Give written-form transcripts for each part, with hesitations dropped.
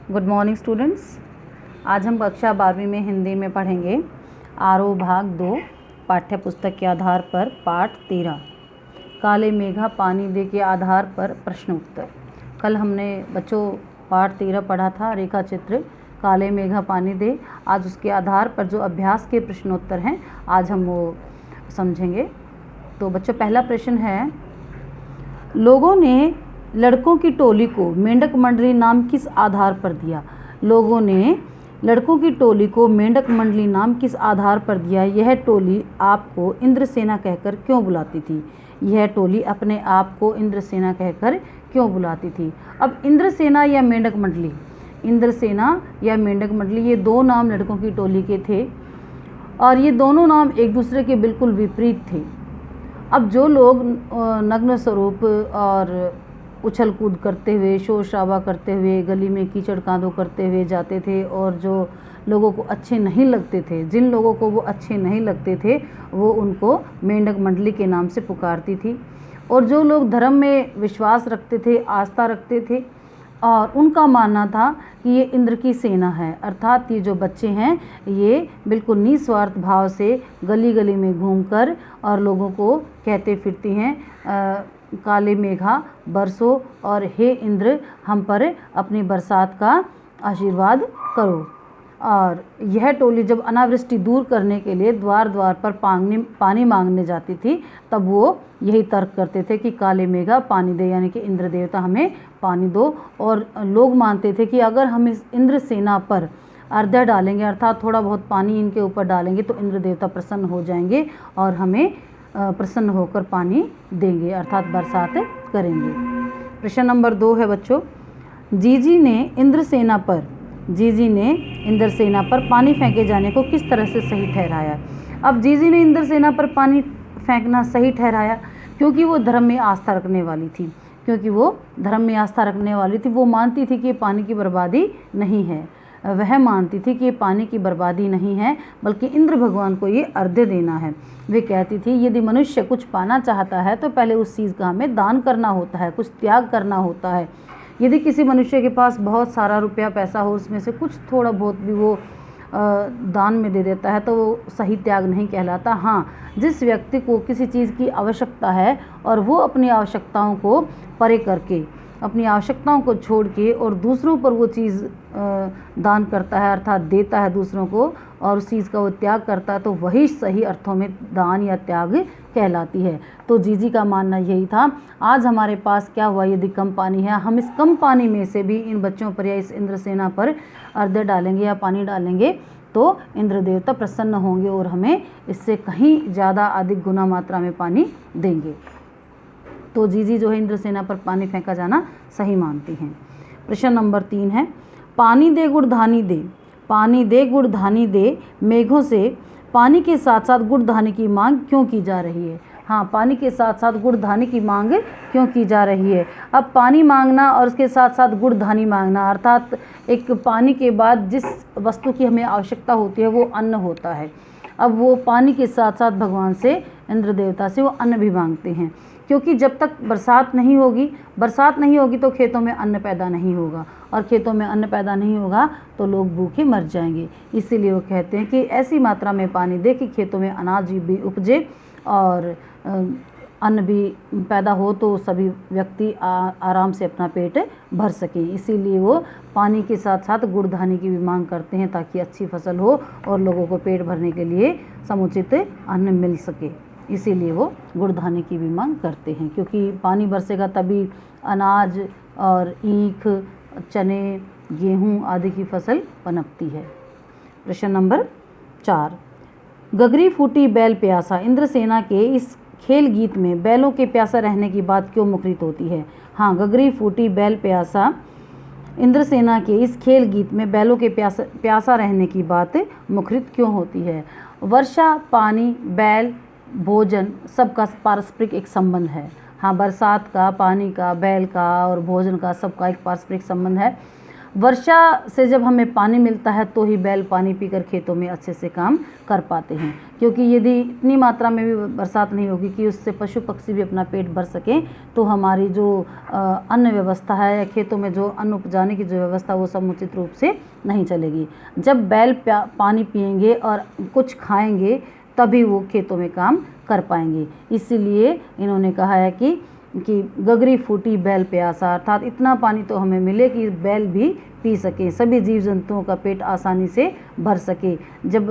Good morning students. आज हम कक्षा 12वीं में हिंदी में पढ़ेंगे आरोह भाग 2 पाठ्य पुस्तक के आधार पर पाठ 13 काले मेघा पानी दे के आधार पर प्रश्न उत्तर। कल हमने बच्चों पाठ 13 पढ़ा था, रेखा चित्र काले मेघा पानी दे। आज उसके आधार पर जो अभ्यास के प्रश्नोत्तर हैं आज हम वो समझेंगे। तो बच्चों पहला प्रश्न है, लोगों ने लड़कों की टोली को मेंढक मंडली नाम किस आधार पर दिया? लोगों ने लड़कों की टोली को मेंढक मंडली नाम किस आधार पर दिया? यह टोली आपको इंद्रसेना कहकर क्यों बुलाती थी? यह टोली अपने आप को इंद्रसेना कहकर क्यों बुलाती थी? अब इंद्रसेना या मेंढक मंडली, इंद्रसेना या मेंढक मंडली, ये दो नाम लड़कों की टोली के थे और ये दोनों नाम एक दूसरे के बिल्कुल विपरीत थे। अब जो लोग नग्न स्वरूप और उछल कूद करते हुए, शोर शराबा करते हुए, गली में कीचड़ कांदो करते हुए जाते थे और जो लोगों को अच्छे नहीं लगते थे, जिन लोगों को वो अच्छे नहीं लगते थे, वो उनको मेंढक मंडली के नाम से पुकारती थी। और जो लोग धर्म में विश्वास रखते थे, आस्था रखते थे और उनका मानना था कि ये इंद्र की सेना है, अर्थात ये जो बच्चे हैं ये बिल्कुल निस्वार्थ भाव से गली गली में घूमकर और लोगों को कहते फिरती हैं काले मेघा बरसो और हे इंद्र हम पर अपनी बरसात का आशीर्वाद करो। और यह टोली जब अनावृष्टि दूर करने के लिए द्वार द्वार पर पानी मांगने जाती थी तब वो यही तर्क करते थे कि काले मेघा पानी दे, यानी कि इंद्र देवता हमें पानी दो। और लोग मानते थे कि अगर हम इस इंद्र सेना पर अर्घ्य डालेंगे, अर्थात थोड़ा बहुत पानी इनके ऊपर डालेंगे, तो इंद्र देवता प्रसन्न हो जाएंगे और हमें प्रसन्न होकर पानी देंगे, अर्थात बरसात करेंगे। प्रश्न नंबर 2 है बच्चों, जीजी ने इंद्रसेना पर पानी फेंके जाने को किस तरह से सही ठहराया? अब जीजी ने इंद्रसेना पर पानी फेंकना सही ठहराया क्योंकि वो धर्म में आस्था रखने वाली थी। वो मानती थी कि पानी की बर्बादी नहीं है। वह मानती थी कि ये पानी की बर्बादी नहीं है बल्कि इंद्र भगवान को ये अर्घ्य देना है। वे कहती थी यदि मनुष्य कुछ पाना चाहता है तो पहले उस चीज़ का हमें दान करना होता है, कुछ त्याग करना होता है। यदि किसी मनुष्य के पास बहुत सारा रुपया पैसा हो, उसमें से कुछ थोड़ा बहुत भी वो दान में दे देता है तो वो सही त्याग नहीं कहलाता। हाँ, जिस व्यक्ति को किसी चीज़ की आवश्यकता है और वो अपनी आवश्यकताओं को परे करके, अपनी आवश्यकताओं को छोड़ के और दूसरों पर वो चीज़ दान करता है, अर्थात देता है दूसरों को, और उस चीज़ का वो त्याग करता है, तो वही सही अर्थों में दान या त्याग कहलाती है। तो जीजी का मानना यही था। आज हमारे पास क्या हुआ, यदि कम पानी है, हम इस कम पानी में से भी इन बच्चों पर या इस इंद्रसेना पर अर्घ्य डालेंगे या पानी डालेंगे तो इंद्र देवता प्रसन्न होंगे और हमें इससे कहीं ज़्यादा अधिक गुना मात्रा में पानी देंगे। तो जीजी जो है इंद्रसेना पर पानी फेंका जाना सही मानती हैं। प्रश्न नंबर 3 है, पानी दे गुड़ धानी दे मेघों से पानी के साथ साथ गुड़ धानी की मांग क्यों की जा रही है? हाँ, पानी के साथ साथ गुड़ धानी की मांग क्यों की जा रही है? अब पानी मांगना और उसके साथ साथ गुड़ धानी मांगना, अर्थात एक पानी के बाद जिस वस्तु की हमें आवश्यकता होती है वो अन्न होता है। अब वो पानी के साथ साथ भगवान से, इंद्र देवता से वो अन्न भी मांगते हैं, क्योंकि जब तक बरसात नहीं होगी तो खेतों में अन्न पैदा नहीं होगा और खेतों में अन्न पैदा नहीं होगा तो लोग भूखे मर जाएंगे। इसीलिए वो कहते हैं कि ऐसी मात्रा में पानी दे कि खेतों में अनाज भी उपजे और अन्न भी पैदा हो तो सभी व्यक्ति आराम से अपना पेट भर सकें। इसीलिए वो पानी के साथ साथ गुड़ धानी की भी मांग करते हैं ताकि अच्छी फसल हो और लोगों को पेट भरने के लिए समुचित अन्न मिल सके। इसीलिए वो गुड़ धानी की भी मांग करते हैं, क्योंकि पानी बरसेगा तभी अनाज और ईख, चने, गेहूं आदि की फसल पनपती है। प्रश्न नंबर 4, गगरी फूटी बैल प्यासा, इंद्रसेना के इस खेल गीत में बैलों के प्यासा रहने की बात क्यों मुखरित होती है? हाँ, गगरी फूटी बैल प्यासा, इंद्रसेना के इस खेल गीत में बैलों के प्यासा रहने की बात मुखरित क्यों होती है? वर्षा, पानी, बैल, भोजन सबका पारस्परिक एक संबंध है। हाँ, बरसात का, पानी का, बैल का और भोजन का सबका एक पारस्परिक संबंध है। वर्षा से जब हमें पानी मिलता है तो ही बैल पानी पीकर खेतों में अच्छे से काम कर पाते हैं, क्योंकि यदि इतनी मात्रा में भी बरसात नहीं होगी कि उससे पशु पक्षी भी अपना पेट भर सकें तो हमारी जो अन्न व्यवस्था है या खेतों में जो अन्न उपजाने की जो व्यवस्था वो समुचित रूप से नहीं चलेगी। जब बैल पानी पिएंगे और कुछ खाएंगे तभी वो खेतों में काम कर पाएंगे। इसीलिए इन्होंने कहा है कि गगरी फूटी बैल प्यासा, अर्थात इतना पानी तो हमें मिले कि बैल भी पी सके, सभी जीव जंतुओं का पेट आसानी से भर सके। जब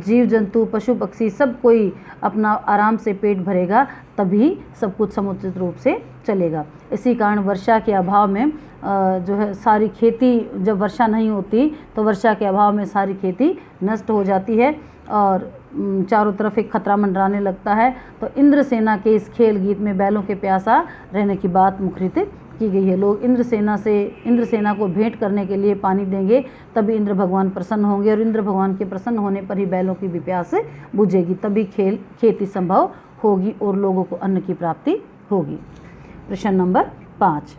जीव जंतु पशु पक्षी सब कोई अपना आराम से पेट भरेगा तभी सब कुछ समुचित रूप से चलेगा। इसी कारण वर्षा के अभाव में जो है सारी खेती, जब वर्षा नहीं होती तो वर्षा के अभाव में सारी खेती नष्ट हो जाती है और चारों तरफ एक खतरा मंडराने लगता है। तो इंद्रसेना के इस खेल गीत में बैलों के प्यासा रहने की बात मुखरित की गई है। लोग इंद्रसेना को भेंट करने के लिए पानी देंगे तभी इंद्र भगवान प्रसन्न होंगे और इंद्र भगवान के प्रसन्न होने पर ही बैलों की भी प्यास बुझेगी, तभी खेती संभव होगी और लोगों को अन्न की प्राप्ति होगी। प्रश्न नंबर 5,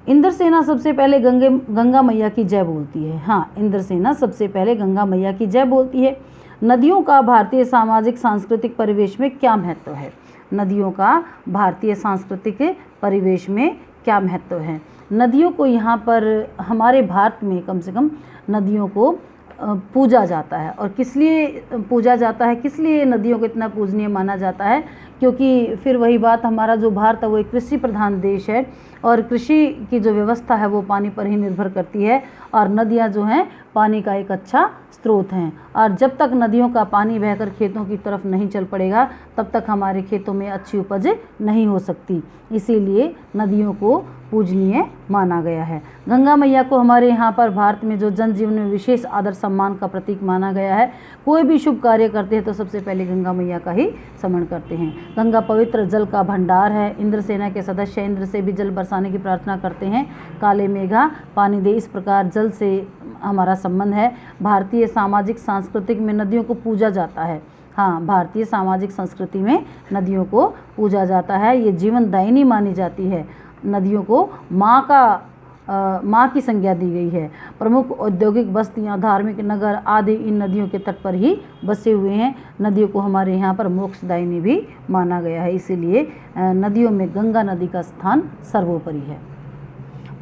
इंद्रसेना सबसे पहले गंगा मैया की जय बोलती है। हाँ, इंद्रसेना सबसे पहले गंगा मैया की जय बोलती है। नदियों का भारतीय सामाजिक सांस्कृतिक परिवेश में क्या महत्व है? नदियों का भारतीय सांस्कृतिक परिवेश में क्या महत्व है? नदियों को यहाँ पर हमारे भारत में कम से कम नदियों को पूजा जाता है। और किस लिए पूजा जाता है, किस लिए नदियों को इतना पूजनीय माना जाता है? क्योंकि फिर वही बात, हमारा जो भारत है वो एक कृषि प्रधान देश है और कृषि की जो व्यवस्था है वो पानी पर ही निर्भर करती है और नदियाँ जो हैं पानी का एक अच्छा स्रोत हैं। और जब तक नदियों का पानी बहकर खेतों की तरफ नहीं चल पड़ेगा तब तक हमारे खेतों में अच्छी उपज नहीं हो सकती। इसीलिए नदियों को पूजनीय माना गया है। गंगा मैया को हमारे यहाँ पर भारत में जो जनजीवन में विशेष आदर सम्मान का प्रतीक माना गया है। कोई भी शुभ कार्य करते हैं तो सबसे पहले गंगा मैया का ही स्मरण करते हैं। गंगा पवित्र जल का भंडार है। इंद्रसेना के सदस्य इंद्र से भी जल बरसाने की प्रार्थना करते हैं। काले मेघा पानी दे, इस प्रकार जल से हमारा संबंध है। भारतीय सामाजिक सांस्कृतिक में नदियों को पूजा जाता है। हाँ, भारतीय सामाजिक संस्कृति में नदियों को पूजा जाता है। ये जीवनदायिनी मानी जाती है। नदियों को माँ की संज्ञा दी गई है। प्रमुख औद्योगिक बस्तियाँ, धार्मिक नगर आदि इन नदियों के तट पर ही बसे हुए हैं। नदियों को हमारे यहाँ पर मोक्षदायिनी भी माना गया है, इसीलिए नदियों में गंगा नदी का स्थान सर्वोपरि है।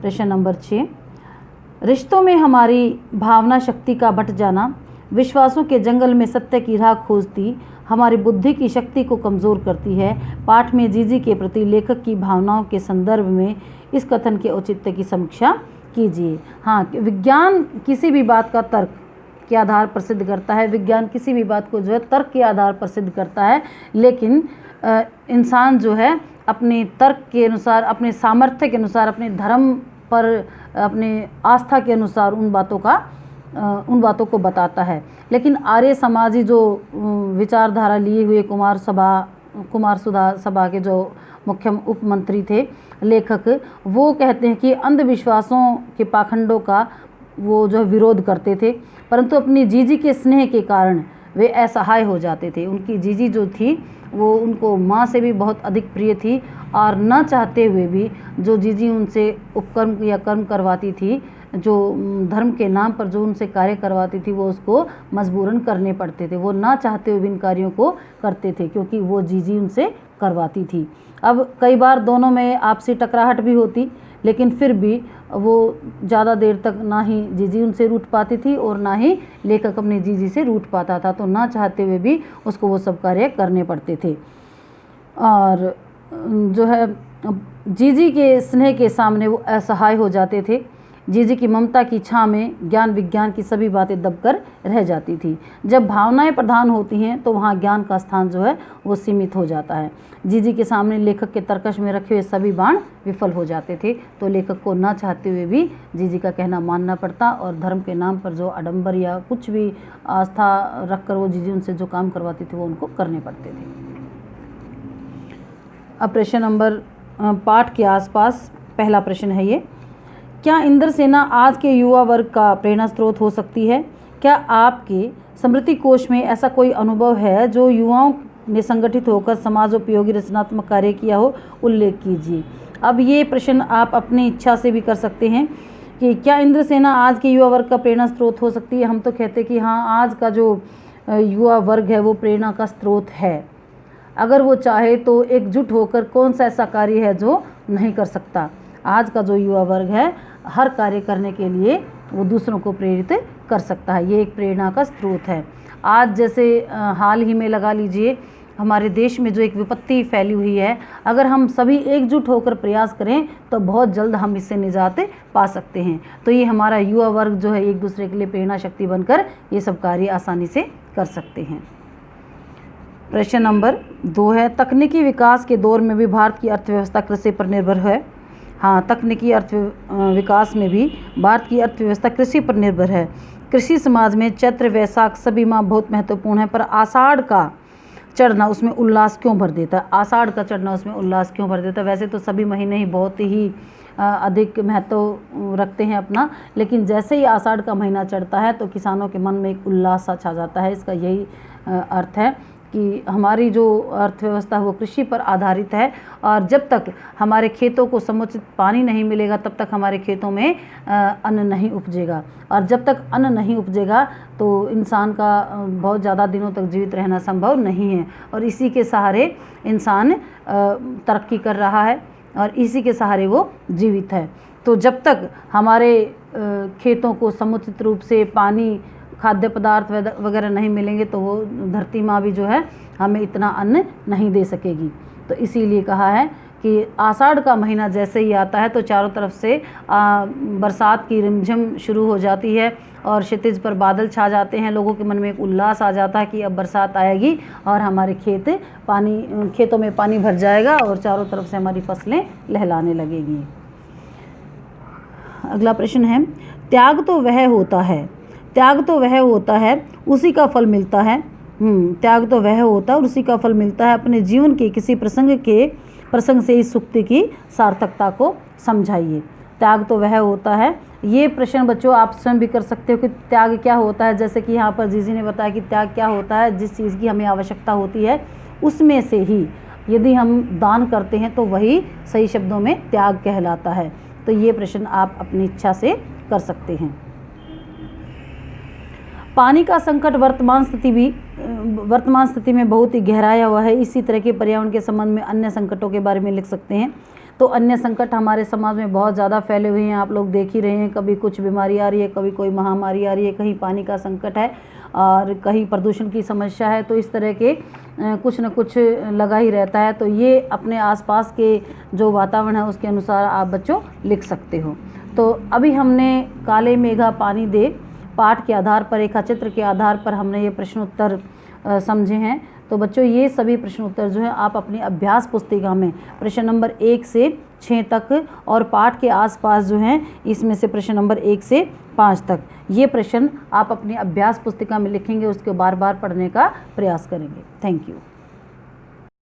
प्रश्न नंबर 6, रिश्तों में हमारी भावना शक्ति का बट जाना, विश्वासों के जंगल में सत्य की राह खोजती, हमारी बुद्धि की शक्ति को कमज़ोर करती है। पाठ में जीजी के प्रति लेखक की भावनाओं के संदर्भ में इस कथन के औचित्य की समीक्षा कीजिए। हाँ, विज्ञान किसी भी बात का तर्क के आधार पर सिद्ध करता है। विज्ञान किसी भी बात को जो है तर्क के आधार पर सिद्ध करता है, लेकिन इंसान जो है अपने तर्क के अनुसार, अपने सामर्थ्य के अनुसार, अपने धर्म पर, अपने आस्था के अनुसार उन बातों को बताता है। लेकिन आर्य समाजी जो विचारधारा लिए हुए कुमार सुधा सभा के जो मुख्य उप मंत्री थे लेखक, वो कहते हैं कि अंधविश्वासों के पाखंडों का वो जो विरोध करते थे, परंतु अपनी जीजी के स्नेह के कारण वे असहाय हो जाते थे। उनकी जीजी जो थी वो उनको माँ से भी बहुत अधिक प्रिय थी और न चाहते हुए भी जो जीजी उनसे उपकर्म या कर्म करवाती थी, जो धर्म के नाम पर जो उनसे कार्य करवाती थी, वो उसको मजबूरन करने पड़ते थे। वो ना चाहते हुए भी इन कार्यों को करते थे क्योंकि वो जीजी उनसे करवाती थी। अब कई बार दोनों में आपसी टकराहट भी होती, लेकिन फिर भी वो ज़्यादा देर तक ना ही जीजी उनसे रूठ पाती थी और ना ही लेखक अपनी जीजी से रूठ पाता था। तो ना चाहते हुए भी उसको वो सब कार्य करने पड़ते थे। और जो है जीजी के स्नेह के सामने वो असहाय हो जाते थे। जीजी की ममता की छाँ में ज्ञान विज्ञान की सभी बातें दबकर रह जाती थी। जब भावनाएं प्रधान होती हैं तो वहाँ ज्ञान का स्थान जो है वो सीमित हो जाता है। जीजी के सामने लेखक के तर्कश में रखे हुए सभी बाण विफल हो जाते थे, तो लेखक को ना चाहते हुए भी जीजी का कहना मानना पड़ता और धर्म के नाम पर जो आडंबर या कुछ भी आस्था रखकर वो जीजी उनसे जो काम करवाती थी वो उनको करने पड़ते थे। अब प्रश्न नंबर पाठ के आसपास पहला प्रश्न है ये, क्या इंद्रसेना आज के युवा वर्ग का प्रेरणा स्रोत हो सकती है? क्या आपके स्मृति कोश में ऐसा कोई अनुभव है जो युवाओं ने संगठित होकर समाजोपयोगी रचनात्मक कार्य किया हो? उल्लेख कीजिए। अब ये प्रश्न आप अपनी इच्छा से भी कर सकते हैं, कि क्या इंद्रसेना आज के युवा वर्ग का प्रेरणा स्रोत हो सकती है। हम तो कहते हैं कि हाँ, आज का जो युवा वर्ग है वो प्रेरणा का स्रोत है। अगर वो चाहे तो एकजुट होकर कौन सा ऐसा कार्य है जो नहीं कर सकता। आज का जो युवा वर्ग है हर कार्य करने के लिए वो दूसरों को प्रेरित कर सकता है, ये एक प्रेरणा का स्रोत है। आज जैसे हाल ही में लगा लीजिए हमारे देश में जो एक विपत्ति फैली हुई है, अगर हम सभी एकजुट होकर प्रयास करें तो बहुत जल्द हम इससे निजात पा सकते हैं। तो ये हमारा युवा वर्ग जो है एक दूसरे के लिए प्रेरणा शक्ति बनकर ये सब कार्य आसानी से कर सकते हैं। प्रश्न नंबर 2 है, तकनीकी विकास के दौर में भी भारत की अर्थव्यवस्था कृषि पर निर्भर है। हाँ, तकनीकी विकास में भी भारत की अर्थव्यवस्था कृषि पर निर्भर है। कृषि समाज में चैत्र वैशाख सभी माह बहुत महत्वपूर्ण है, पर आषाढ़ का चढ़ना उसमें उल्लास क्यों भर देता है। आषाढ़ का चढ़ना उसमें उल्लास क्यों भर देता है। वैसे तो सभी महीने ही बहुत ही अधिक महत्व रखते हैं अपना, लेकिन जैसे ही आषाढ़ का महीना चढ़ता है तो किसानों के मन में एक उल्लास सा छा जाता है। इसका यही अर्थ है कि हमारी जो अर्थव्यवस्था है वो कृषि पर आधारित है, और जब तक हमारे खेतों को समुचित पानी नहीं मिलेगा तब तक हमारे खेतों में अन्न नहीं उपजेगा, और जब तक अन्न नहीं उपजेगा तो इंसान का बहुत ज़्यादा दिनों तक जीवित रहना संभव नहीं है। और इसी के सहारे इंसान तरक्की कर रहा है और इसी के सहारे वो जीवित है। तो जब तक हमारे खेतों को समुचित रूप से पानी, खाद्य पदार्थ वगैरह नहीं मिलेंगे तो वो धरती माँ भी जो है हमें इतना अन्न नहीं दे सकेगी। तो इसीलिए कहा है कि आषाढ़ का महीना जैसे ही आता है तो चारों तरफ से बरसात की रिमझिम शुरू हो जाती है और क्षितिज पर बादल छा जाते हैं। लोगों के मन में एक उल्लास आ जाता है कि अब बरसात आएगी और हमारे खेतों में पानी भर जाएगा और चारों तरफ से हमारी फसलें लहलाने लगेगी। अगला प्रश्न है, त्याग तो वह होता है उसी का फल मिलता है। त्याग तो वह होता है और उसी का फल मिलता है। अपने जीवन के किसी प्रसंग से इस सूक्ति की सार्थकता को समझाइए। त्याग तो वह होता है, ये प्रश्न बच्चों आप स्वयं भी कर सकते हो कि त्याग क्या होता है। जैसे कि यहाँ पर जीजी ने बताया कि त्याग क्या होता है, जिस चीज़ की हमें आवश्यकता होती है उसमें से ही यदि हम दान करते हैं तो वही सही शब्दों में त्याग कहलाता है। तो ये प्रश्न आप अपनी इच्छा से कर सकते हैं। पानी का संकट वर्तमान स्थिति में बहुत ही गहराया हुआ है। इसी तरह के पर्यावरण के संबंध में अन्य संकटों के बारे में लिख सकते हैं। तो अन्य संकट हमारे समाज में बहुत ज़्यादा फैले हुए हैं, आप लोग देख ही रहे हैं। कभी कुछ बीमारी आ रही है, कभी कोई महामारी आ रही है, कहीं पानी का संकट है और कहीं प्रदूषण की समस्या है। तो इस तरह के कुछ न कुछ लगा ही रहता है। तो ये अपने आसपास के जो वातावरण है उसके अनुसार आप बच्चों लिख सकते हो। तो अभी हमने काले मेघा पानी दे पाठ के आधार पर, रेखाचित्र के आधार पर हमने ये प्रश्न उत्तर समझे हैं। तो बच्चों ये सभी प्रश्न उत्तर जो हैं आप अपनी अभ्यास पुस्तिका में प्रश्न नंबर 1 से 6 तक और पाठ के आसपास जो हैं इसमें से प्रश्न नंबर 1 से 5 तक ये प्रश्न आप अपनी अभ्यास पुस्तिका में लिखेंगे, उसको बार बार पढ़ने का प्रयास करेंगे। Thank you.